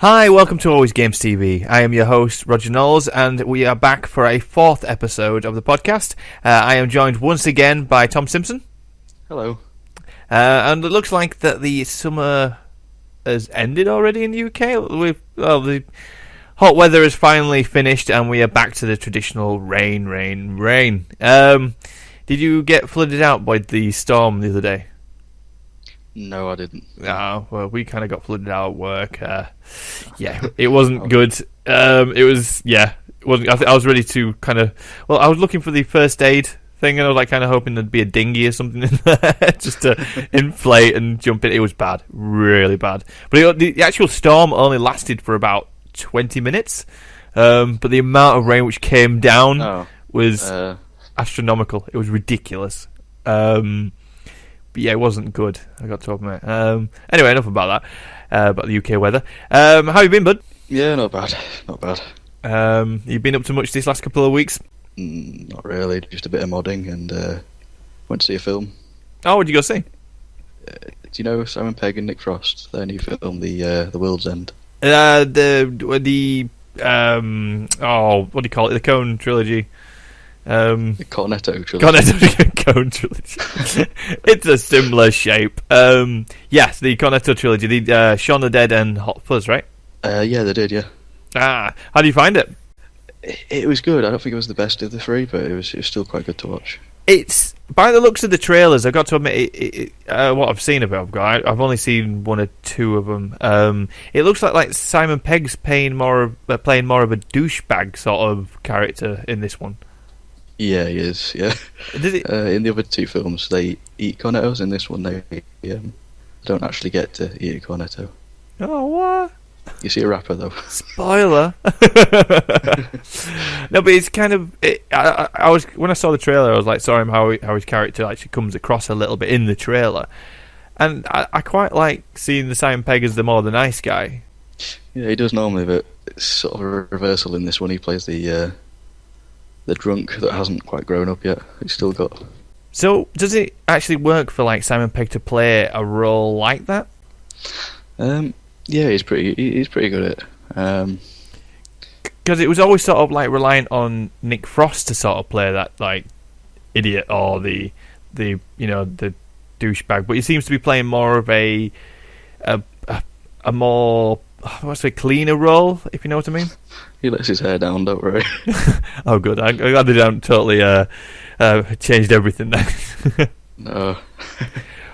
Hi, welcome to Alwayz Gamez Tv. I am your host, Roger Knowles, and we are back for a fourth episode of the podcast. I am joined once again by Tom Simpson. Hello. And it looks like that the summer has ended already in the UK. The hot weather is finally finished, and we are back to the traditional rain. Did you get flooded out by the storm the other day? No, I didn't. Oh, well, we kind of got flooded out at work. It wasn't good. It wasn't. I was ready to kind of. Well, I was looking for the first aid thing, and I was like kind of hoping there'd be a dinghy or something in there just to inflate and jump in. It was bad, really bad. But the actual storm only lasted for about 20 minutes. But the amount of rain which came down was astronomical. It was ridiculous. But yeah, it wasn't good, I got to admit. Anyway, enough about that, about the UK weather. How have you been, bud? Yeah, not bad. You been up to much these last couple of weeks? Not really, just a bit of modding and went to see a film. Oh, what did you go see? Do you know Simon Pegg and Nick Frost, their new film, The World's End? What do you call it? The Cone Trilogy. The Cornetto Trilogy. Cone Trilogy. It's a similar shape. Yes, the Cornetto Trilogy. The Shaun the Dead and Hot Fuzz, right? Yeah, they did, yeah. How do you find it? It was good. I don't think it was the best of the three, but it was still quite good to watch. It's, by the looks of the trailers, I've got to admit, what I've seen of it, I've only seen one or two of them. It looks like Simon Pegg's playing more of a douchebag sort of character in this one. Yeah, he is, yeah. In the other two films, they eat cornettos. In this one, they don't actually get to eat a cornetto. Oh, what? You see a rapper, though. Spoiler! No, but it's kind of... I was when I saw the trailer, I was like, saw him how his character actually comes across a little bit in the trailer. And I quite like seeing the Simon Pegg as the nice guy. Yeah, he does normally, but it's sort of a reversal in this one. He plays the drunk that hasn't quite grown up yet. He's still got... So, does it actually work for Simon Pegg to play a role like that? Yeah, he's pretty good at it. Because it was always sort of reliant on Nick Frost to sort of play that idiot or the douchebag, but he seems to be playing more of a more cleaner role, if you know what I mean. He lets his hair down, don't worry. Oh, good. I'm glad they don't totally changed everything then. No.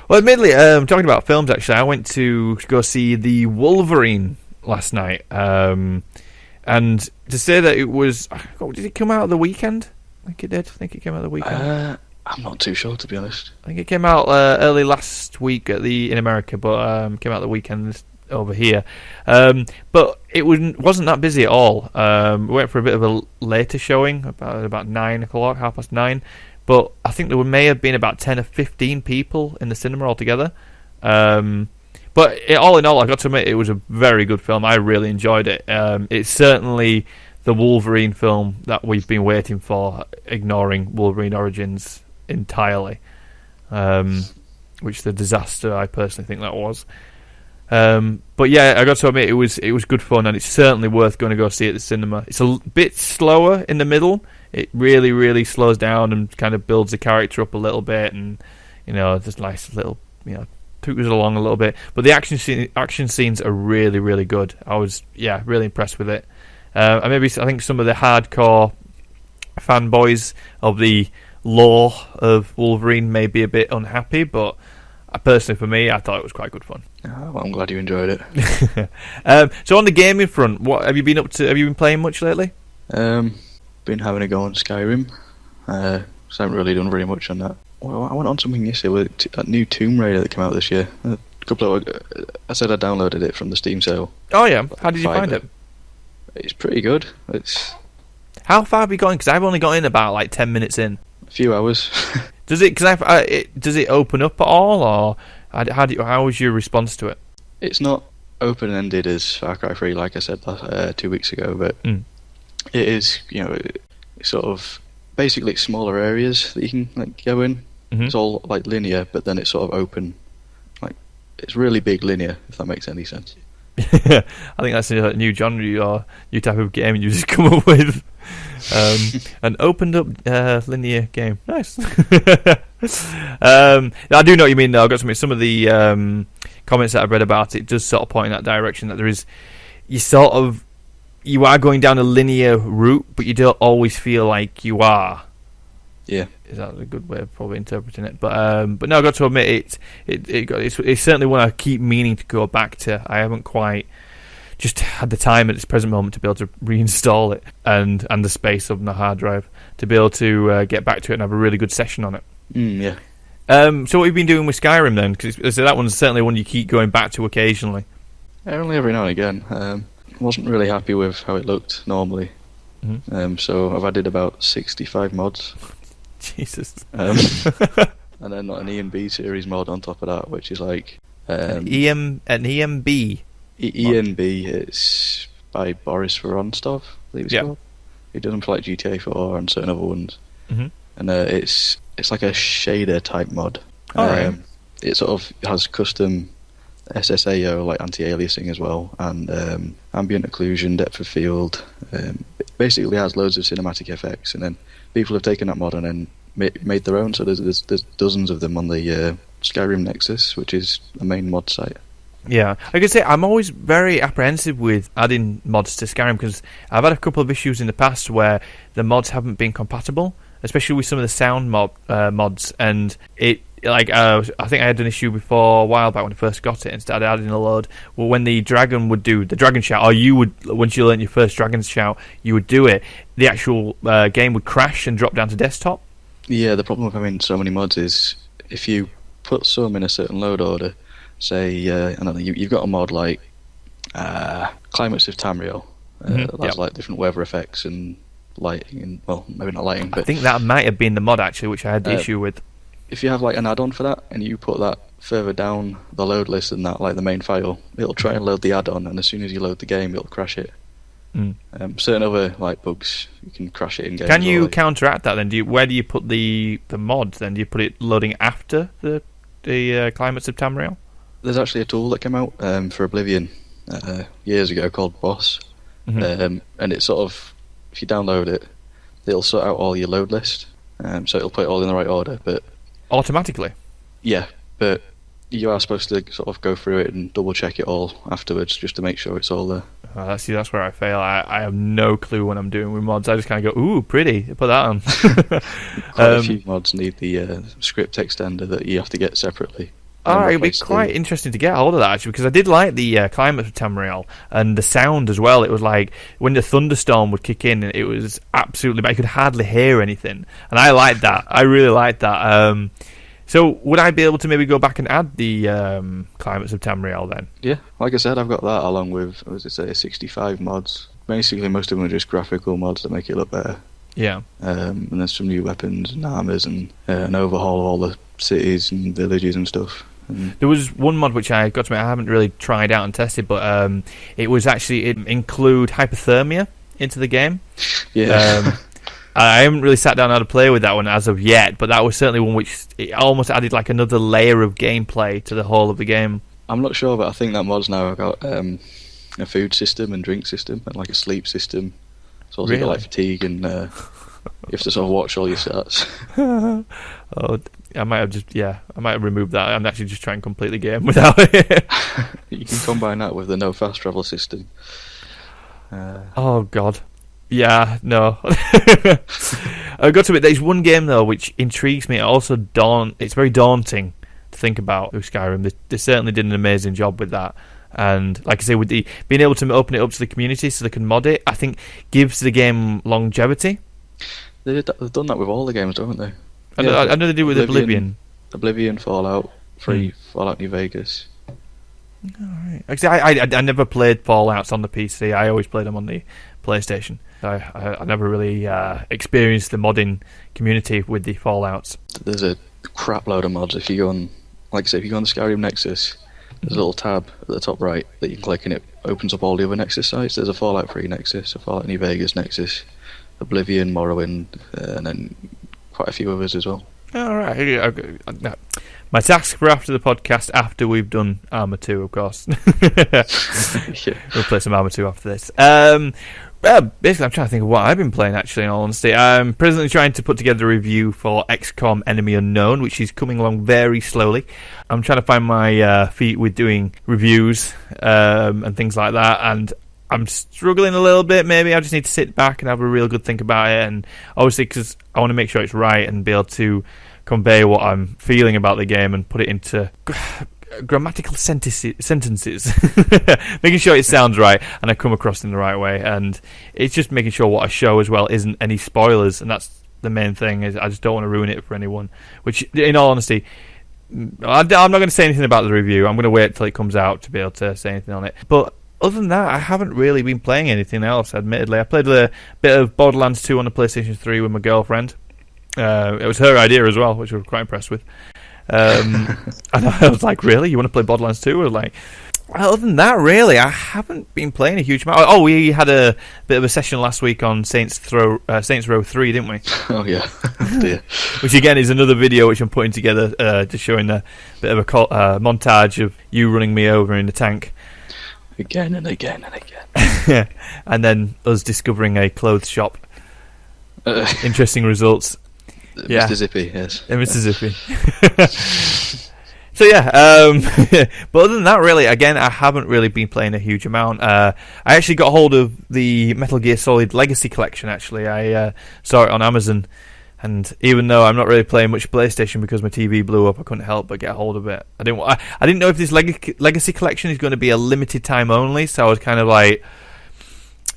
Well, admittedly, talking about films, actually, I went to go see the Wolverine last night. And to say that it was... did it come out at the weekend? I think it did. I think it came out at the weekend. I'm not too sure, to be honest. I think it came out early last week in America, but came out the weekend over here. But it wasn't that busy at all. We went for a bit of a later showing, about 9 o'clock, 9:30. But I think there may have been about 10 or 15 people in the cinema altogether. But all in all, I got to admit, it was a very good film. I really enjoyed it. It's certainly the Wolverine film that we've been waiting for, ignoring Wolverine Origins entirely. Which the disaster I personally think that was. But yeah, I got to admit, it was good fun, and it's certainly worth going to go see at the cinema. It's a bit slower in the middle. It really, really slows down and kind of builds the character up a little bit, and just nice little took us along a little bit. But the action scenes are really, really good. I was really impressed with it. And I think some of the hardcore fanboys of the lore of Wolverine may be a bit unhappy, but personally, for me, I thought it was quite good fun. Oh, well, I'm glad you enjoyed it. So on the gaming front, what have you been up to? Have you been playing much lately? Been having a go on Skyrim. So I haven't really done very much on that. Well, I went on something yesterday with that new Tomb Raider that came out this year. I said I downloaded it from the Steam sale. Oh yeah, how did you find it? It's pretty good. How far have you gone? Because I've only got in about 10 minutes in. A few hours. Does it open up at all, or how was your response to it? It's not open ended as Far Cry 3, like I said 2 weeks ago, but it is, it's sort of basically smaller areas that you can go in. Mm-hmm. It's all linear, but then it's sort of open. It's really big linear, if that makes any sense. I think that's a new genre or new type of game you just come up with. An opened up linear game. Nice. I do know what you mean though. I've got some of the comments that I've read about it does sort of point in that direction, that there is, you are going down a linear route, but you don't always feel like you are. Yeah. Is that a good way of probably interpreting it? But no, I've got to admit it's certainly one I keep meaning to go back to. I haven't quite just had the time at this present moment to be able to reinstall it and the space on the hard drive to be able to get back to it and have a really good session on it. Yeah. So what have you been doing with Skyrim then? Because that one's certainly one you keep going back to occasionally. Only every now and again. Wasn't really happy with how it looked normally. Mm-hmm. So I've added about 65 mods. Jesus. And then an E and B series mod on top of that, which is like an EMB. ENB. It's by Boris Vorontsov, I believe it's called. He does them for like GTA 4 and certain other ones. Mm-hmm. And it's like a shader type mod. Right. It sort of has custom SSAO, like anti-aliasing as well, and ambient occlusion, depth of field. It basically has loads of cinematic effects, and then people have taken that mod and then made their own. So there's dozens of them on the Skyrim Nexus, which is a main mod site. Yeah, I could say I'm always very apprehensive with adding mods to Skyrim because I've had a couple of issues in the past where the mods haven't been compatible, especially with some of the sound mods, and it. I think I had an issue before a while back when I first got it and started adding a load. Well, when the dragon would do the dragon shout, or you would, once you learn your first dragon shout, you would do it. The actual game would crash and drop down to desktop. Yeah, the problem with having so many mods is if you put some in a certain load order, say, I don't know, you've got a mod like Climates of Tamriel, that's like different weather effects and lighting, and well, maybe not lighting, but I think that might have been the mod actually, which I had the issue with. If you have like an add-on for that and you put that further down the load list than that, like the main file, it'll try and load the add-on, and as soon as you load the game, it'll crash it. Certain other like bugs, you can crash it in game. Can you counteract that then? Where do you put the mod then? Do you put it loading after the Climates of Tamriel? There's actually a tool that came out for Oblivion years ago called Boss, and it's sort of, if you download it, it'll sort out all your load list, so it'll put it all in the right order, but automatically. Yeah, but you are supposed to sort of go through it and double check it all afterwards just to make sure it's all there. That's where I fail. I have no clue what I'm doing with mods. I just kind of go, ooh, pretty, put that on. Quite a few mods need the script extender that you have to get separately. It'd be quite interesting to get hold of that actually, because I did like the Climate of Tamriel and the sound as well. It was like when the thunderstorm would kick in, it was absolutely bad. You could hardly hear anything, and I liked that. I really liked that. So would I be able to maybe go back and add the Climates of Tamriel then? Yeah, like I said, I've got that along with, as I say, 65 mods. Basically, most of them are just graphical mods that make it look better. Yeah. And there's some new weapons and armors and an overhaul of all the cities and villages and stuff. There was one mod which I got to admit I haven't really tried out and tested, but it was actually, it include hypothermia into the game. Yeah. I haven't really sat down how to play with that one as of yet, but that was certainly one which it almost added like another layer of gameplay to the whole of the game. I'm not sure, but I think that mod's now got a food system and drink system and like a sleep system. So also really? Got like fatigue and you have to sort of watch all your stats. I might have removed that and actually just try and complete the game without it. You can combine that with the no fast travel system. Oh god. Yeah, no. I've got to admit, there's one game though which intrigues me. It's very daunting to think about with Skyrim. They certainly did an amazing job with that. And like I say, with the being able to open it up to the community so they can mod it, I think gives the game longevity. They've done that with all the games, haven't they? I know they do with Oblivion, Fallout 3, Fallout New Vegas. Alright. Actually, I never played Fallouts on the PC. I always played them on the PlayStation. I never really experienced the modding community with the Fallouts. There's a crap load of mods. If you go on, like I say, if you go on the Skyrim Nexus, there's a little tab at the top right that you can click and it opens up all the other Nexus sites. There's a Fallout 3 Nexus, a Fallout New Vegas Nexus, Oblivion, Morrowind, and then quite a few others as well. Alright. My task for after the podcast, after we've done Armour 2, of course. We'll play some Armour 2 after this. Basically, I'm trying to think of what I've been playing, actually, in all honesty. I'm presently trying to put together a review for XCOM Enemy Unknown, which is coming along very slowly. I'm trying to find my feet with doing reviews and things like that, and I'm struggling a little bit. Maybe I just need to sit back and have a real good think about it, and obviously because I want to make sure it's right and be able to convey what I'm feeling about the game and put it into grammatical sentences, making sure it sounds right and I come across in the right way, and it's just making sure what I show as well isn't any spoilers, and that's the main thing. Is I just don't want to ruin it for anyone, which in all honesty I'm not going to say anything about the review. I'm going to wait till it comes out to be able to say anything on it. But other than that, I haven't really been playing anything else, admittedly. I played a bit of Borderlands 2 on the PlayStation 3 with my girlfriend. It was her idea as well, which I was quite impressed with. And I was like, really? You want to play Borderlands 2? I was like, other than that, really, I haven't been playing a huge amount. Oh, we had a bit of a session last week on Saints Row 3, didn't we? Oh, yeah. Dear. Which, again, is another video which I'm putting together, just showing a bit of a montage of you running me over in the tank. Again and again and again. And then us discovering a clothes shop. Interesting results. Yeah. Mr. Zippy, yes. Mr. Zippy. So yeah, but other than that, really, again, I haven't really been playing a huge amount. I actually got hold of the Metal Gear Solid Legacy Collection, actually. I saw it on Amazon, and even though I'm not really playing much PlayStation because my TV blew up, I couldn't help but get hold of it. I didn't know if this Legacy Collection is going to be a limited time only, so I was kind of like,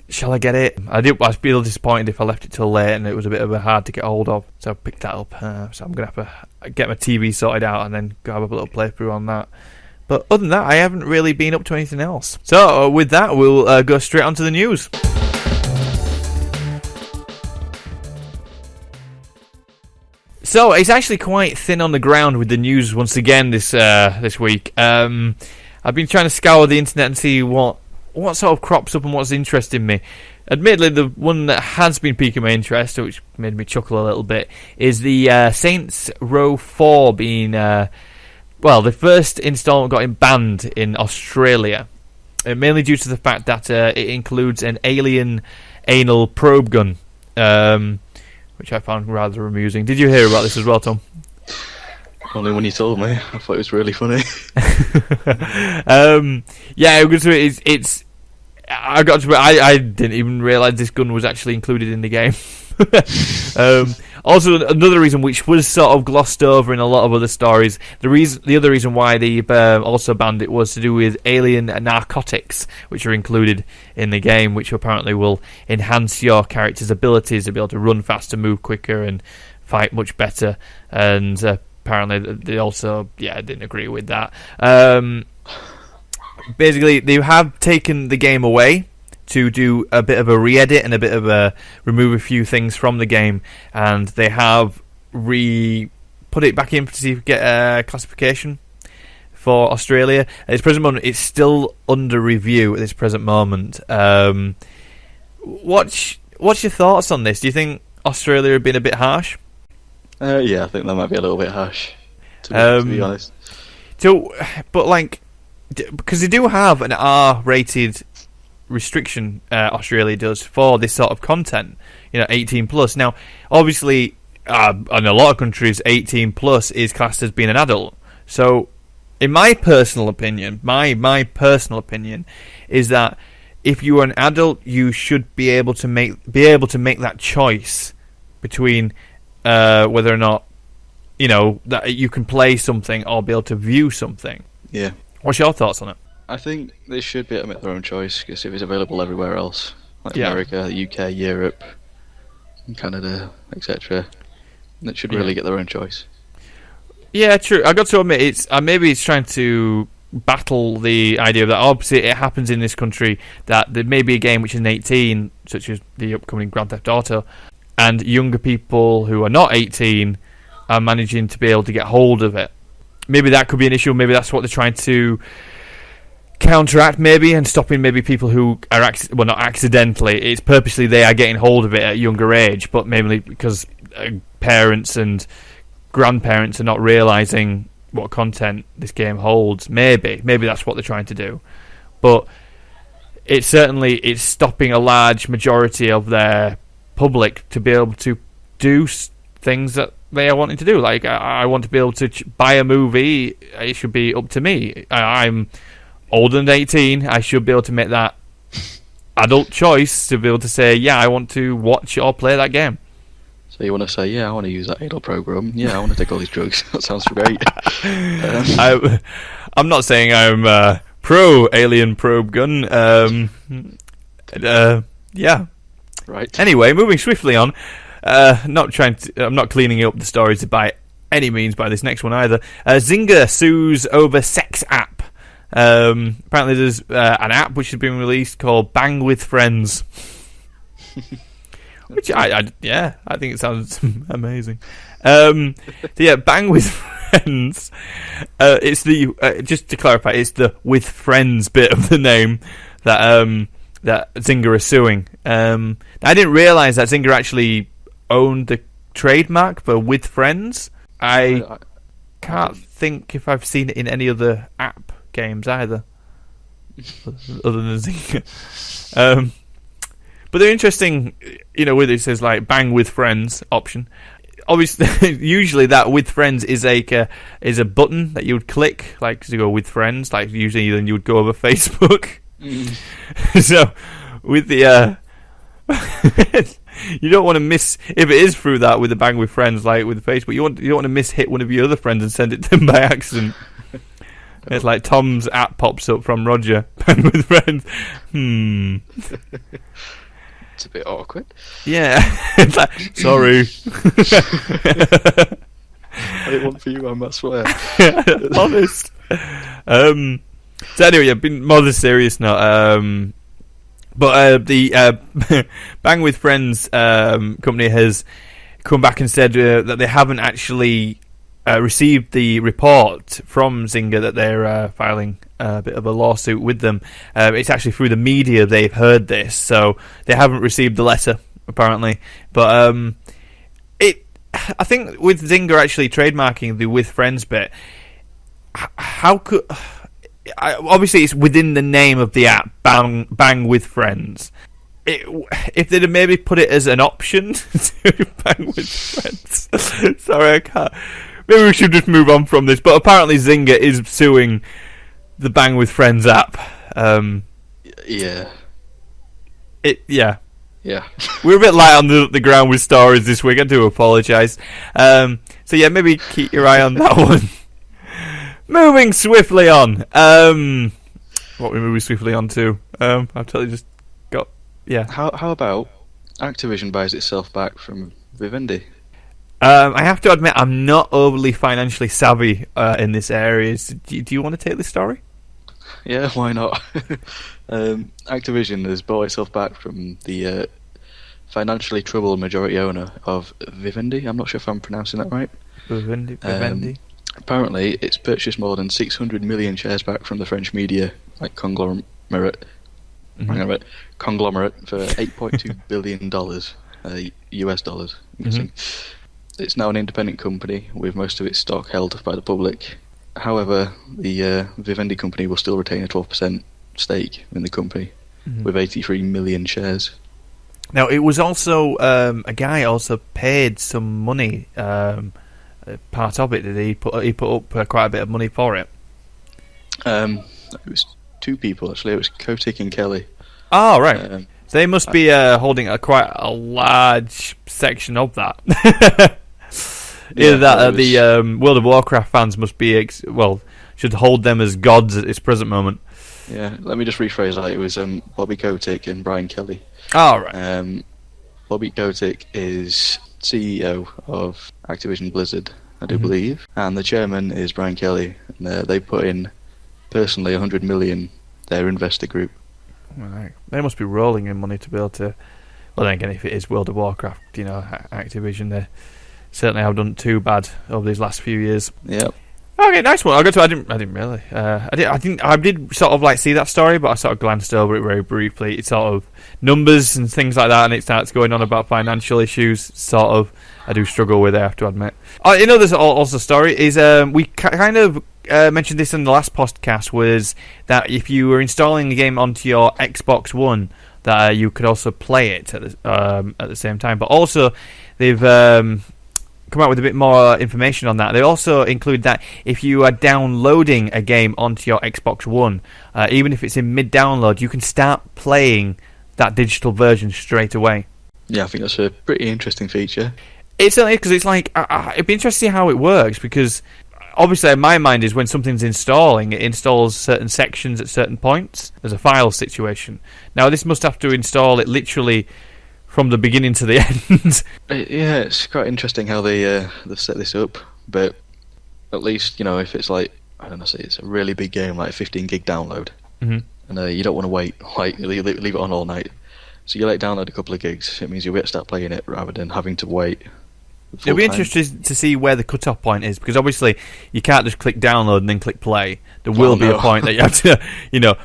shall I get it? I was a little disappointed if I left it till late, and it was a bit of a hard to get hold of, so I picked that up. So I'm going to have to get my TV sorted out and then go have a little playthrough on that. But other than that, I haven't really been up to anything else. So with that, we'll go straight on to the news. So it's actually quite thin on the ground with the news once again this week. I've been trying to scour the internet and see what sort of crops up and what's interesting me. Admittedly, the one that has been piquing my interest, which made me chuckle a little bit, is the Saints Row 4 being... the first installment got banned in Australia, mainly due to the fact that it includes an alien anal probe gun, which I found rather amusing. Did you hear about this as well, Tom? Only when you told me. I thought it was really funny. It's. I didn't even realise this gun was actually included in the game. Also, another reason which was sort of glossed over in a lot of other stories, the other reason why they also banned it was to do with alien narcotics, which are included in the game, which apparently will enhance your character's abilities to be able to run faster, move quicker, and fight much better. And apparently they also didn't agree with that. Basically, they have taken the game away to do a bit of a re-edit and a bit of a remove a few things from the game, and they have put it back in to see if we get a classification for Australia. At this present moment, it's still under review at this present moment. What's your thoughts on this? Do you think Australia have been a bit harsh? Yeah, I think that might be a little bit harsh, to be honest. So, but because they do have an R-rated restriction, Australia does, for this sort of content, 18 plus. Now, obviously, in a lot of countries, 18 plus is classed as being an adult. So, in my personal opinion, my personal opinion is that if you are an adult, you should be able to make that choice between whether or not that you can play something or be able to view something. Yeah. What's your thoughts on it? I think they should be able to make their own choice, because if it's available everywhere else, like America, the UK, Europe, Canada, etc., they should really get their own choice. Yeah, true. I got to admit, maybe it's trying to battle the idea that obviously it happens in this country that there may be a game which is an 18, such as the upcoming Grand Theft Auto, and younger people who are not 18 are managing to be able to get hold of it. Maybe that could be an issue. Maybe that's what they're trying to counteract, maybe, and stopping maybe people who are not accidentally. It's purposely they are getting hold of it at a younger age, but maybe because parents and grandparents are not realising what content this game holds. Maybe that's what they're trying to do, but it's stopping a large majority of their public to be able to do things that they are wanting to do. Like, I want to be able to buy a movie. It should be up to me. I'm older than 18. I should be able to make that adult choice to be able to say, yeah, I want to watch or play that game. So you want to say, yeah, I want to use that adult program. Yeah, I want to take all these drugs. That sounds great. I'm not saying I'm pro alien probe gun. Yeah. Right. Anyway, moving swiftly on. I'm not cleaning up the stories by any means by this next one either. Zynga sues over sex app. Apparently, there's an app which has been released called Bang with Friends. Which I think it sounds amazing. So yeah, Bang with Friends. It's the just to clarify, it's the with friends bit of the name that Zynga is suing. I didn't realise that Zynga actually owned the trademark for with friends. I can't think if I've seen it in any other app games either, other than Zynga. But they're interesting, with it says like bang with friends option. Obviously, usually that with friends is a button that you would click, like to go with friends. Like usually, then you would go over Facebook. So with the you don't want to miss if it is through that with the bang with friends, like with Facebook. You don't want to miss hit one of your other friends and send it to them by accident. It's like Tom's app pops up from Roger bang with friends. It's a bit awkward. Yeah. It's like, sorry. I didn't want for you, I swear. Honest. So anyway, yeah, been more than serious now. But the Bang with Friends company has come back and said that they haven't actually received the report from Zynga that they're filing a bit of a lawsuit with them. It's actually through the media they've heard this, so they haven't received the letter apparently. But I think with Zynga actually trademarking the with friends bit, how could obviously it's within the name of the app, Bang with Friends. If they'd have maybe put it as an option to Bang with Friends. Sorry, I can't. Maybe we should just move on from this. But apparently Zynga is suing the Bang with Friends app. Yeah. Yeah. Yeah. We're a bit light on the ground with stories this week. I do apologise. So yeah, maybe keep your eye on that one. Moving swiftly on. What we moving swiftly on to? I've totally just got... Yeah. How about Activision buys itself back from Vivendi? I have to admit, I'm not overly financially savvy in this area. Do you want to take this story? Yeah, why not? Activision has bought itself back from the financially troubled majority owner of Vivendi. I'm not sure if I'm pronouncing that right. Vivendi. Apparently, it's purchased more than 600 million shares back from the French media conglomerate. Conglomerate for $8.2 billion US dollars. It's now an independent company with most of its stock held by the public. However, the Vivendi company will still retain a 12% stake in the company with 83 million shares. Now, it was also a guy also paid some money. Part of it, did he put up quite a bit of money for it? It was two people actually. It was Kotick and Kelly. Oh right, they must be holding quite a large section of that. Either that, or the World of Warcraft fans must be should hold them as gods at this present moment. Yeah, let me just rephrase that. It was Bobby Kotick and Brian Kelly. Oh right. Bobby Kotick is CEO of Activision Blizzard, I do believe, and the chairman is Brian Kelly. And they put in personally 100 million, their investor group. Right. They must be rolling in money to be able to. Well, then again, if it is World of Warcraft, Activision, they certainly have done too bad over these last few years. Yep. Okay, nice one. I didn't really. I did sort of like see that story, but I sort of glanced over it very briefly. It's sort of numbers and things like that, and it starts going on about financial issues. Sort of, I do struggle with it, I have to admit. There's also a story is we kind of mentioned this in the last podcast, was that if you were installing the game onto your Xbox One, that you could also play it at the same time. But also, they've come out with a bit more information on that. They also include that if you are downloading a game onto your Xbox One, even if it's in mid-download, you can start playing that digital version straight away. Yeah, I think that's a pretty interesting feature. It certainly is, because it's like, it'd be interesting to see how it works, because obviously in my mind is when something's installing, it installs certain sections at certain points. There's a file situation. Now this must have to install it literally from the beginning to the end. Yeah, it's quite interesting how they've set this up, but at least, if it's like, I don't know, say it's a really big game, like a 15 gig download, and you don't want to wait, like leave it on all night. So you download a couple of gigs, it means you'll be able to start playing it rather than having to wait. It'll be interesting to see where the cut-off point is, because obviously you can't just click download and then click play. There will be a point that you have to,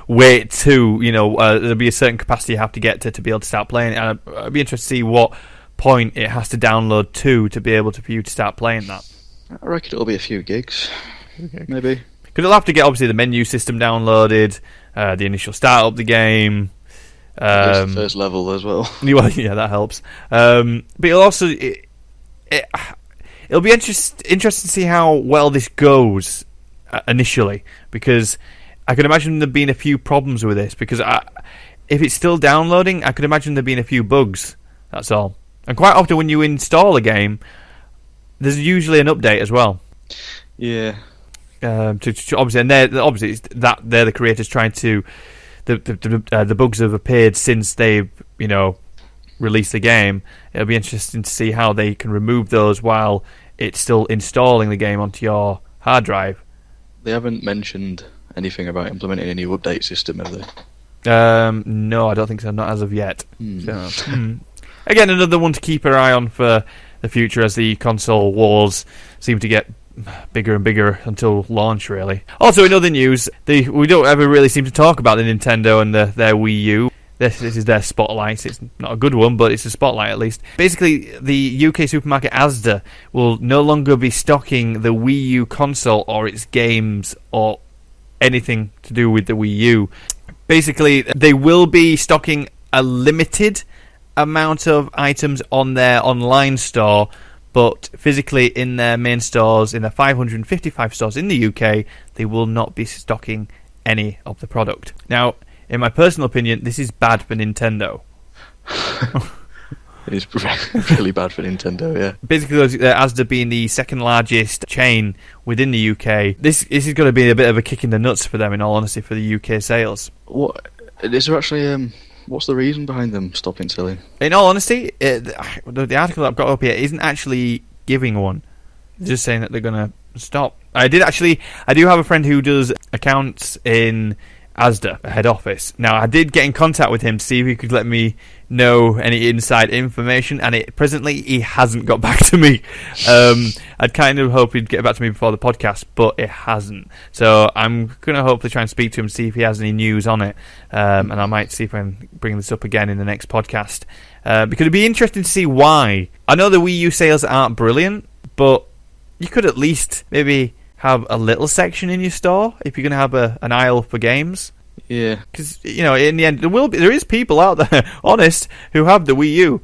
wait to, there'll be a certain capacity you have to get to be able to start playing it. And I'd be interested to see what point it has to download to be able for you to start playing that. I reckon it'll be a few gigs, maybe. Because it'll have to get, obviously, the menu system downloaded, the initial start up the game. At least the first level as well. Well, yeah, that helps. But it'll also... It'll be interesting to see how well this goes initially, because I could imagine there being a few problems with this, because if it's still downloading, I could imagine there being a few bugs, that's all. And quite often when you install a game, there's usually an update as well. Yeah. Obviously, and they're the creators trying to... The bugs have appeared since they've, release the game. It'll be interesting to see how they can remove those while it's still installing the game onto your hard drive. They haven't mentioned anything about implementing a new update system, have they? No, I don't think so. Not as of yet. So, again, another one to keep an eye on for the future, as the console wars seem to get bigger and bigger until launch, really. Also, in other news, we don't ever really seem to talk about the Nintendo and their Wii U. This is their spotlight. It's not a good one, but it's a spotlight at least. Basically, the UK supermarket Asda will no longer be stocking the Wii U console or its games or anything to do with the Wii U. Basically, they will be stocking a limited amount of items on their online store, but physically in their main stores, in their 555 stores in the UK, they will not be stocking any of the product. Now, in my personal opinion, this is bad for Nintendo. It is really bad for Nintendo, yeah. Basically, Asda being the second largest chain within the UK, this is going to be a bit of a kick in the nuts for them, in all honesty, for the UK sales. What is there actually? What's the reason behind them stopping selling? In all honesty, the article that I've got up here isn't actually giving one. It's just saying that they're going to stop. I do have a friend who does accounts in Asda, a head office. Now, I did get in contact with him to see if he could let me know any inside information, and presently he hasn't got back to me. I'd kind of hoped he'd get back to me before the podcast, but it hasn't. So I'm going to hopefully try and speak to him, see if he has any news on it, and I might see if I can bring this up again in the next podcast, because it'd be interesting to see why. I know the Wii U sales aren't brilliant, but you could at least maybe have a little section in your store if you're going to have an aisle for games. Yeah. Because, in the end, there is people out there, honest, who have the Wii U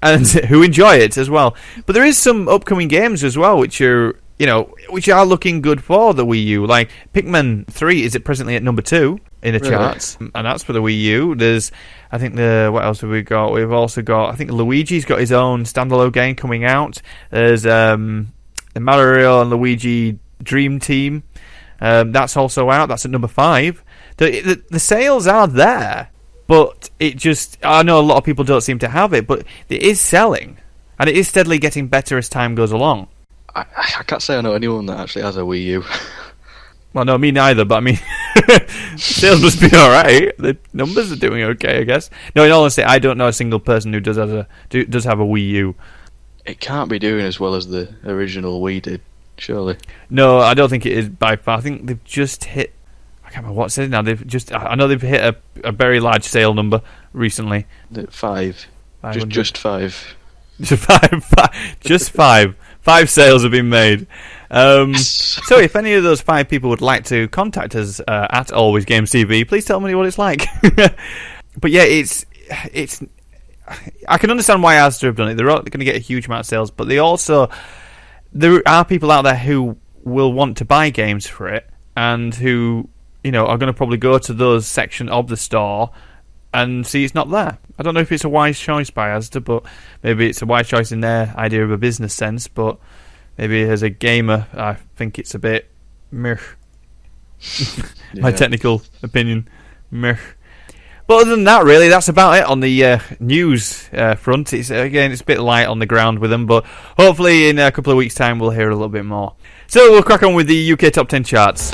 and who enjoy it as well. But there is some upcoming games as well which are looking good for the Wii U. Like Pikmin 3 is presently at number 2 in the charts, and that's for the Wii U. There's, I think, what else have we got? We've also got, I think Luigi's got his own standalone game coming out. There's the Mario and Luigi Dream Team. That's also out. That's at number 5. The sales are there, but I know a lot of people don't seem to have it, but it is selling, and it is steadily getting better as time goes along. I can't say I know anyone that actually has a Wii U. Well, no, me neither, but I mean, sales must be alright. The numbers are doing okay, I guess. No, in all honesty, I don't know a single person who does have a Wii U. It can't be doing as well as the original Wii did. surely. No, I don't think it is by far. I think they've just hit. I can't remember what's it now. I know they've hit a very large sale number recently. 5. Just 5. Just 5. 5 sales have been made. So if any of those 5 people would like to contact us at Alwayz Gamez Tv, please tell me what it's like. But yeah, it's. I can understand why Asda have done it. They're going to get a huge amount of sales, but there are people out there who will want to buy games for it, and who are going to probably go to those section of the store and see it's not there. I don't know if it's a wise choice by Asda, but maybe it's a wise choice in their idea of a business sense. But maybe as a gamer, I think it's a bit meh. My technical opinion, meh. But other than that, really, that's about it on the news front. It's a bit light on the ground with them, but hopefully in a couple of weeks' time we'll hear a little bit more. So we'll crack on with the UK Top 10 charts.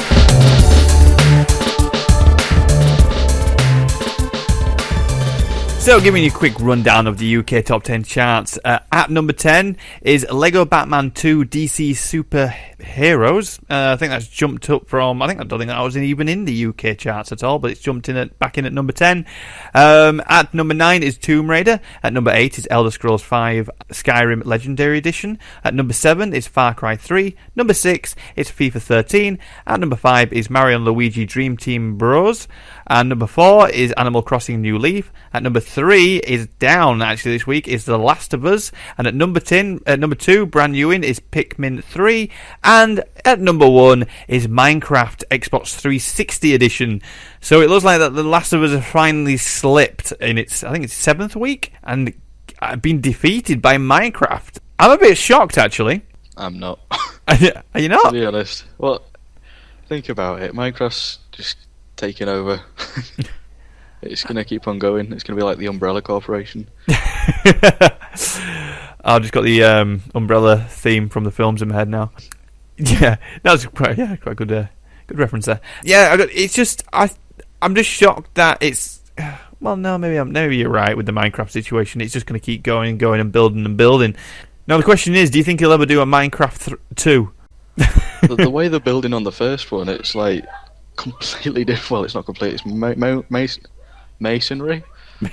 So, giving you a quick rundown of the UK Top 10 charts. At number 10 is Lego Batman 2 DC Super Heroes. I think that's jumped up from... I don't think that was even in the UK charts at all, but it's jumped back in at number 10. At number 9 is Tomb Raider. At number 8 is Elder Scrolls V Skyrim Legendary Edition. At number 7 is Far Cry 3. Number 6 is FIFA 13. At number 5 is Mario & Luigi Dream Team Bros. And number 4 is Animal Crossing New Leaf. At number 3 is down actually this week is The Last of Us. And at number 2, brand new in, is Pikmin 3. And at number 1 is Minecraft Xbox 360 edition. So it looks like that The Last of Us has finally slipped in its 7th week and been defeated by Minecraft. I'm a bit shocked actually. I'm not. Are you not? To be honest. Well, think about it. Minecraft's just taking over. It's going to keep on going. It's going to be like the Umbrella Corporation. I've just got the Umbrella theme from the films in my head now. Yeah, that was quite good reference there. Yeah, it's just I'm just shocked that it's. Well, no, maybe you're right with the Minecraft situation. It's just going to keep going and building and building. Now the question is, do you think he'll ever do a Minecraft 2? The way they're building on the first one, it's like completely different. Well, it's not complete. It's masonry.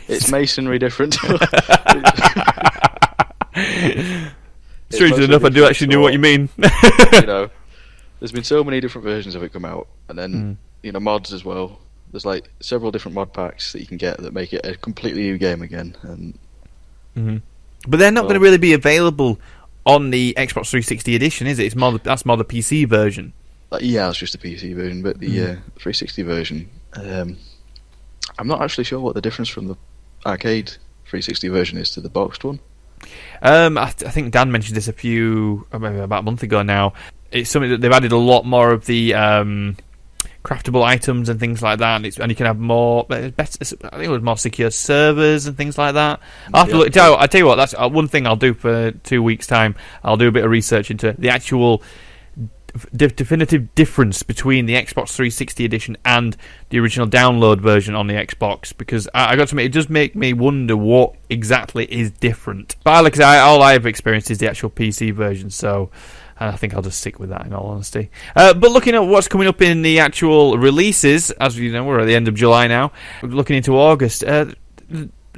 It's masonry different. Strange enough, I do actually know what you mean. There's been so many different versions of it come out, and then mods as well. There's like several different mod packs that you can get that make it a completely new game again. And but they're not going to really be available on the Xbox 360 edition, is it? That's more the PC version. Yeah, it's just the PC version, but the 360 version, I'm not actually sure what the difference from the arcade 360 version is to the boxed one. I think Dan mentioned this maybe about a month ago now. It's something that they've added a lot more of the craftable items and things like that, and you can have more. I think it was more secure servers and things like that. I'll have to look. I tell you what, that's one thing I'll do for 2 weeks' time. I'll do a bit of research into the actual definitive difference between the Xbox 360 edition and the original download version on the Xbox, because I got to admit, it does make me wonder what exactly is different. But like I say, all I've experienced is the actual PC version, so I think I'll just stick with that in all honesty. But looking at what's coming up in the actual releases, as you know, we're at the end of July now, we're looking into August.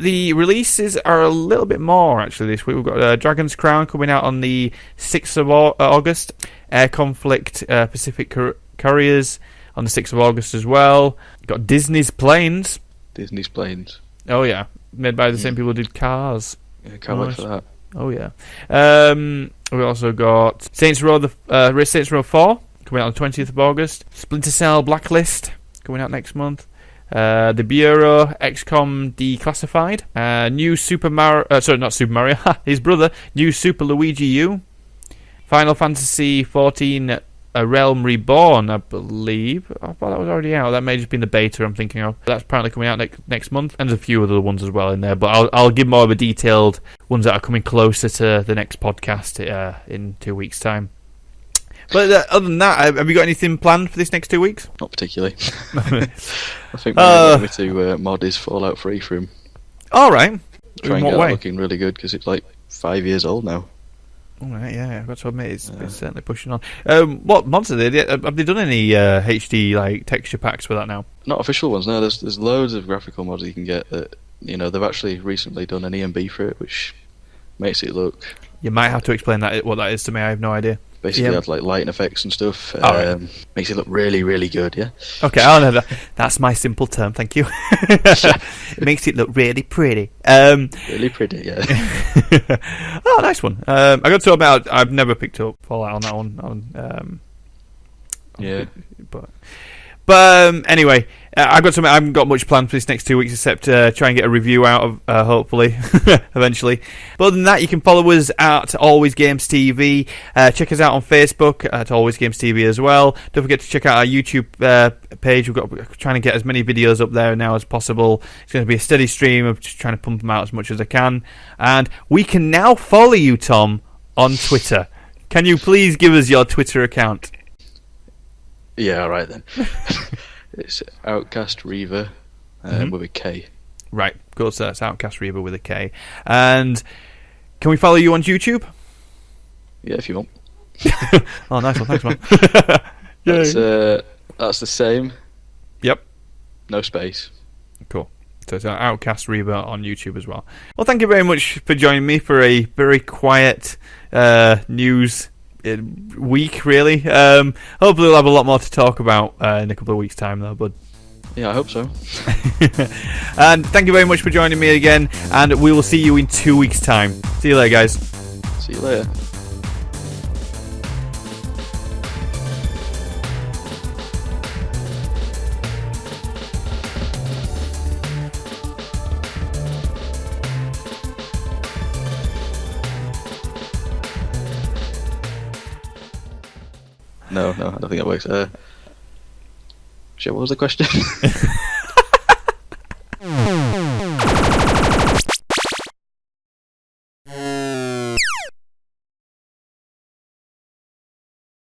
The releases are a little bit more actually this week. We've got Dragon's Crown coming out on the 6th of August. Air Conflict Pacific Couriers on the 6th of August as well. We've got Disney's Planes. Oh yeah, made by the same people who did Cars. Yeah, can't wait for that. Oh yeah. We've also got Saints Row 4 coming out on the 20th of August. Splinter Cell Blacklist coming out next month. The Bureau, XCOM Declassified, new Super Mario, not Super Mario, his brother, new Super Luigi U, Final Fantasy 14 Realm Reborn, I believe. I thought that was already out. That may just be the beta I'm thinking of. That's apparently coming out next month, and there's a few other ones as well in there, but I'll give more of a detailed ones that are coming closer to the next podcast in 2 weeks' time. But other than that, have you got anything planned for this next 2 weeks? Not particularly. I think my way to mod is Fallout 3 from. All right. Try and get that looking really good because it's like 5 years old now. All right, yeah, I've got to admit, it's certainly pushing on. What mods are they? Have they done any HD like texture packs for that now? Not official ones. No, there's loads of graphical mods you can get that they've actually recently done an EMB for it, which makes it look. You might have to explain what that is to me. I have no idea. Basically, adds like lighting effects and stuff. Right. Makes it look really, really good. Yeah. Okay, I'll know that. That's my simple term. Thank you. It makes it look really pretty. Really pretty, yeah. Oh, nice one. I got to admit, I've never picked up Fallout on that one. Yeah. But anyway, I've got I haven't got much planned for this next 2 weeks except try and get a review out of, hopefully, eventually. But other than that, you can follow us at Alwayz Gamez Tv. Check us out on Facebook at Alwayz Gamez Tv as well. Don't forget to check out our YouTube page. We're trying to get as many videos up there now as possible. It's going to be a steady stream of just trying to pump them out as much as I can. And we can now follow you, Tom, on Twitter. Can you please give us your Twitter account? Yeah, all right then. It's Outcast Reaver with a K. Right, cool. So that's Outcast Reaver with a K. And can we follow you on YouTube? Yeah, if you want. Oh, nice one. Thanks, man. That's the same. Yep. No space. Cool. So it's Outcast Reaver on YouTube as well. Well, thank you very much for joining me for a very quiet news week, really. Hopefully we'll have a lot more to talk about in a couple of weeks' time, though, bud. Yeah, I hope so. And thank you very much for joining me again, and we will see you in 2 weeks' time. See you later, guys. See you later. No, I don't think that works. Shit, what was the question?